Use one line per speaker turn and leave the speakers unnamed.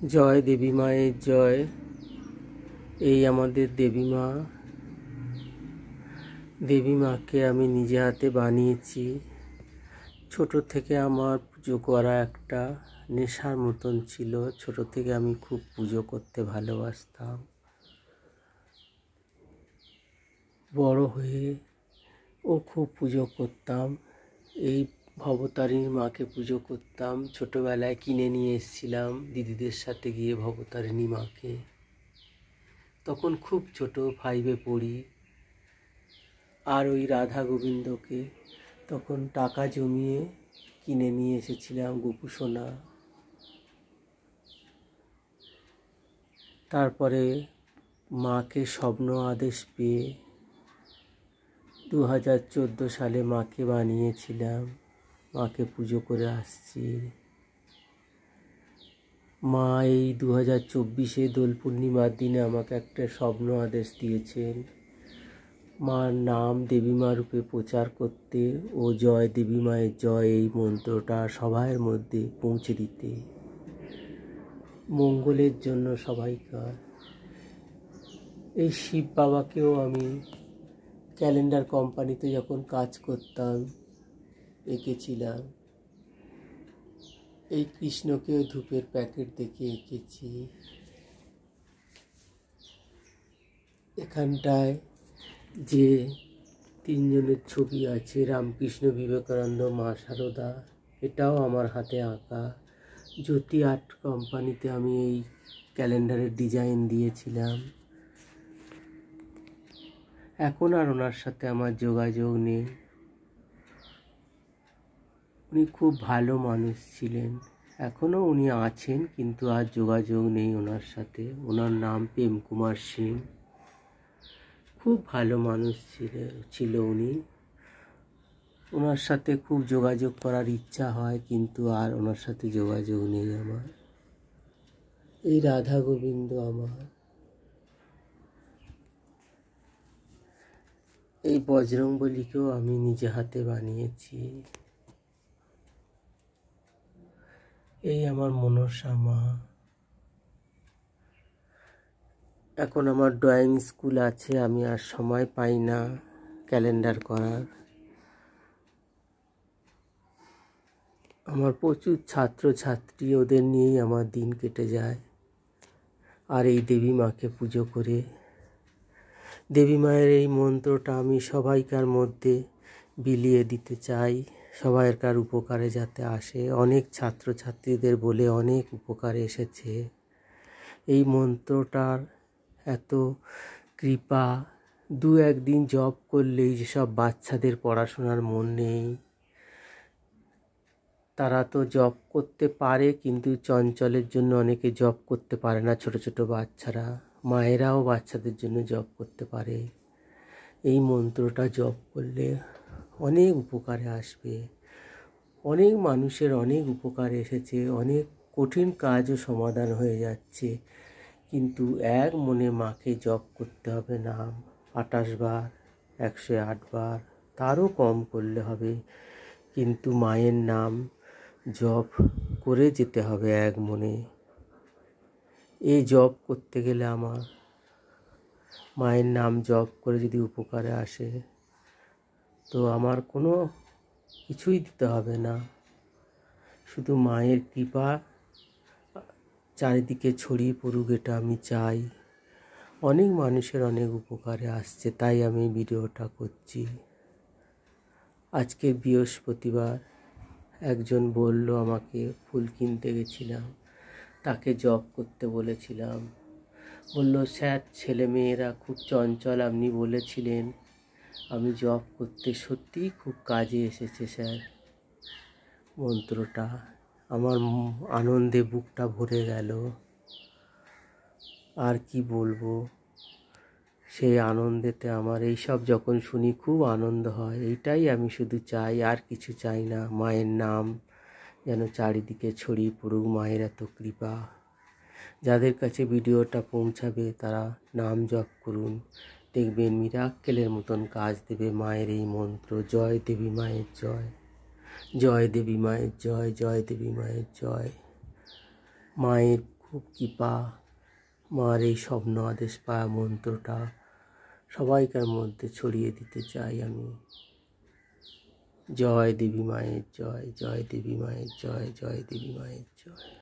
জয় দেবী মায়ের জয়। এই আমাদের দেবী মা। দেবী মাকে আমি নিজে হাতে বানিয়েছি। ছোট থেকে আমার পুজো করা একটা নেশার মতন ছিল। ছোট থেকে আমি খুব পুজো করতে ভালোবাসতাম। বড় হয়ে খুব পুজো করতাম। এই ভবতারিণী মাকে পুজো করতাম। ছোটবেলায় কিনে নিয়ে এসেছিলাম দিদিদের সাথে গিয়ে ভবতারিণী মাকে। তখন খুব ছোট, 5-এ পড়ি। আর ওই রাধা গোবিন্দকে তখন টাকা জমিয়ে কিনে নিয়ে এসেছিলাম, গোপু সোনা। তারপরে মাকে স্বপ্ন আদেশ পেয়ে 2014 সালে মাকে বানিয়েছিলাম। মাকে পুজো করে আসছি। মা এই 2024-এ দোল পূর্ণিমার দিনে আমাকে একটা স্বপ্ন আদেশ দিয়েছেন, মার নাম দেবী মা রূপে প্রচার করতে ও জয় দেবী মায়ের জয় এই মন্ত্রটা সবার মধ্যে পৌঁছে দিতে, মঙ্গলের জন্য সবাইকার। এই শিব বাবাকেও আমি ক্যালেন্ডার কোম্পানিতে যখন কাজ করতাম এঁকেছিলাম। এই কৃষ্ণকেও ধূপের প্যাকেট দেখে এঁকেছি। এখানটায় যে 3 জনের ছবি আছে, রামকৃষ্ণ, বিবেকানন্দ, মা সারদা, এটাও আমার হাতে আঁকা। জ্যোতি আর্ট কোম্পানিতে আমি এই ক্যালেন্ডারের ডিজাইন দিয়েছিলাম। এখন আর ওনার সাথে আমার যোগাযোগ নেই। উনি খুব ভালো মানুষ ছিলেন। এখনও উনি আছেন, কিন্তু আর যোগাযোগ নেই ওনার সাথে। ওনার নাম প্রেম কুমার সিং। খুব ভালো মানুষ ছিল উনি। ওনার সাথে খুব যোগাযোগ করার ইচ্ছা হয়, কিন্তু আর ওনার সাথে যোগাযোগ নেই আমার। এই রাধা গোবিন্দ আমার। এই বজরংবলীকেও আমি নিজে হাতে বানিয়েছি। এই আমার মনসা মা। এখন আমার ড্রয়িং স্কুল আছে, আমি আর সময় পাই না ক্যালেন্ডার করার। আমার প্রচুর ছাত্রছাত্রী, ওদের নিয়েই আমার দিন কেটে যায়। আর এই দেবী মাকে পুজো করে, দেবী মায়ের এই মন্ত্রটা আমি সবাইকার মধ্যে বিলিয়ে দিতে চাই, সবাইকার উপকারে যাতে আসে। অনেক ছাত্রছাত্রীদের বলে অনেক উপকারে এসেছে এই মন্ত্রটার। এত কৃপা, 2-1 দিন জপ করলেই যেসব বাচ্চাদের পড়াশোনার মন নেই, তারা তো জপ করতে পারে, কিন্তু চঞ্চলের জন্য অনেকে জপ করতে পারে না। ছোট ছোট বাচ্চারা, মায়েরাও বাচ্চাদের জন্য জপ করতে পারে। এই মন্ত্রটা জপ করলে অনেক উপকারে আসবে। অনেক মানুষের অনেক উপকারে এসেছে। অনেক কঠিন কাজও সমাধান হয়ে যাচ্ছে। কিন্তু এক মনে মাকে জপ করতে হবে নাম 28 বার, 108 বার, তারও কম করলে হবে, কিন্তু মায়ের নাম জপ করে যেতে হবে এক মনে। এই জপ করতে গেলে আমার মায়ের নাম জপ করে যদি উপকারে আসে, তো আমার কোনো কিছুই দিতে হবে না। শুধু মায়ের কৃপা চারিদিকে ছড়িয়ে পড়ুক, এটা আমি চাই। অনেক মানুষের অনেক উপকারে আসছে, তাই আমি ভিডিওটা করছি। আজকে বৃহস্পতিবার, একজন বলল আমাকে, ফুল কিনতে গেছিলাম, তাকে জব করতে বলেছিলাম। বলল, স্যার ছেলেমেয়েরা খুব চঞ্চল, আপনি বলেছিলেন। আমি জব করতে সত্যিই খুব কাজে এসেছে স্যার মন্ত্রটা। আমার আনন্দে বুকটা ভরে গেল। আর কি বলবো, সেই আনন্দেতে আমার এইসব যখন শুনি খুব আনন্দ হয়। এইটাই আমি শুধু চাই, আর কিছু চাই না। মায়ের নাম যেন চারিদিকে ছড়িয়ে পড়ুক, মায়ের এত কৃপা। যাদের কাছে ভিডিওটা পৌঁছাবে তারা নাম জপ করুন, দেখবেন মিরাক্কেলের মতন কাজ দেবে মায়ের এই মন্ত্র। জয় দেবী মায়ের জয়, জয় দেবী মায়ের জয়, জয় দেবী মায়ের জয়। মায়ের খুব কৃপা। মার এই স্বপ্ন আদেশ পাওয়া মন্ত্রটা সবাইকার মধ্যে ছড়িয়ে দিতে চাই আমি। জয় দেবী মায়ের জয়, জয় দেবী মায়ের জয়, জয় দেবী মায়ের জয়।